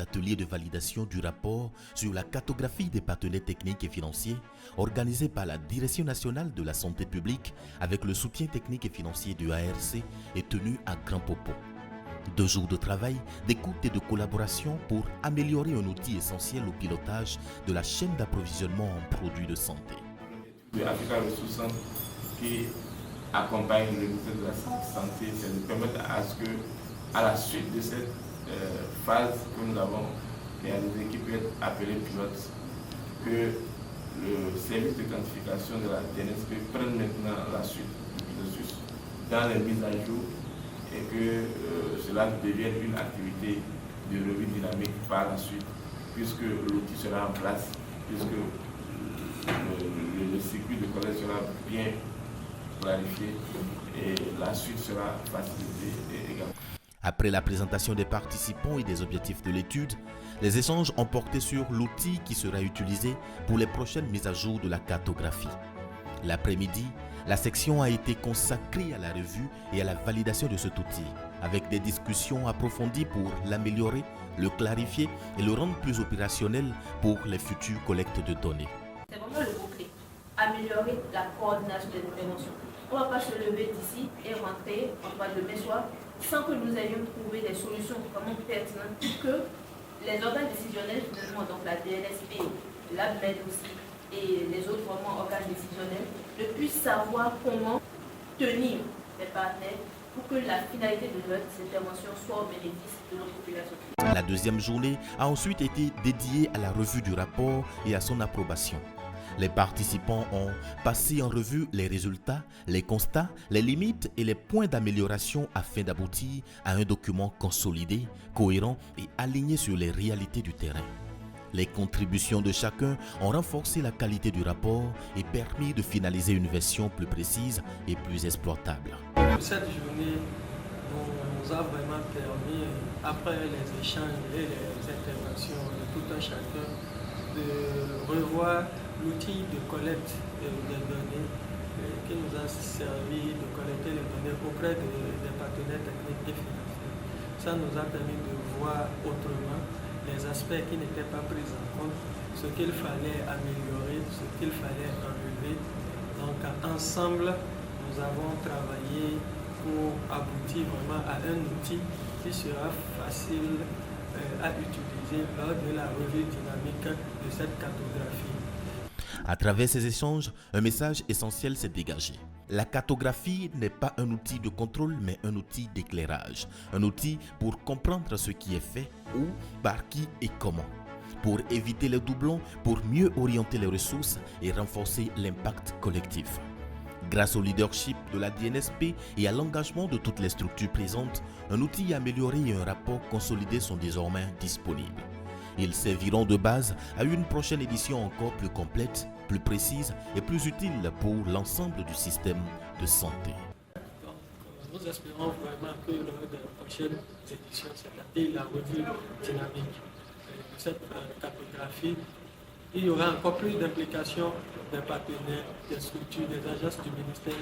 l'atelier de validation du rapport sur la cartographie des partenaires techniques et financiers organisé par la Direction nationale de la santé publique avec le soutien technique et financier du ARC est tenu à Grand Popo. 2 jours de travail, d'écoute et de collaboration pour améliorer un outil essentiel au pilotage de la chaîne d'approvisionnement en produits de santé. Africa Resource Centre qui accompagne le ministère de la Santé, c'est de permettre à ce que, à la suite de cette phase que nous avons réalisée, qui peut être appelée pilote, que le service de quantification de la DNSP prenne maintenant la suite du processus dans les mises à jour et que cela devienne une activité de revue dynamique par la suite, puisque l'outil sera en place, puisque le circuit de collecte sera bien clarifié et la suite sera facilitée également. Après la présentation des participants et des objectifs de l'étude, les échanges ont porté sur l'outil qui sera utilisé pour les prochaines mises à jour de la cartographie. L'après-midi, la section a été consacrée à la revue et à la validation de cet outil, avec des discussions approfondies pour l'améliorer, le clarifier et le rendre plus opérationnel pour les futures collectes de données. C'est vraiment le mot-clé, améliorer la coordination des interventions. On ne va pas se lever d'ici et rentrer en bas de soir sans que nous ayons trouvé des solutions vraiment pertinentes pour que les organes décisionnels, finalement, donc la DNSP, l'ABMED aussi, et les autres vraiment organes décisionnels, ne puissent savoir comment tenir les partenaires pour que la finalité de notre intervention soit au bénéfice de notre population. La deuxième journée a ensuite été dédiée à la revue du rapport et à son approbation. Les participants ont passé en revue les résultats, les constats, les limites et les points d'amélioration afin d'aboutir à un document consolidé, cohérent et aligné sur les réalités du terrain. Les contributions de chacun ont renforcé la qualité du rapport et permis de finaliser une version plus précise et plus exploitable. Cette journée nous a vraiment permis, après les échanges et les interventions de tout un chacun, de revoir l'outil de collecte des données qui nous a servi de collecter les données auprès des partenaires techniques et financiers. Ça nous a permis de voir autrement les aspects qui n'étaient pas pris en compte, ce qu'il fallait améliorer, ce qu'il fallait enlever. Donc ensemble, nous avons travaillé pour aboutir vraiment à un outil qui sera facile à utiliser lors de la revue dynamique de cette cartographie. À travers ces échanges, un message essentiel s'est dégagé. La cartographie n'est pas un outil de contrôle, mais un outil d'éclairage. Un outil pour comprendre ce qui est fait, où, par qui et comment. Pour éviter les doublons, pour mieux orienter les ressources et renforcer l'impact collectif. Grâce au leadership de la DNSP et à l'engagement de toutes les structures présentes, un outil amélioré et un rapport consolidé sont désormais disponibles. Ils serviront de base à une prochaine édition encore plus complète, plus précise et plus utile pour l'ensemble du système de santé. Donc, nous espérons vraiment que lors de la prochaine édition, c'est-à-dire la revue dynamique de cette cartographie, il y aura encore plus d'implication des partenaires, des structures, des agences du ministère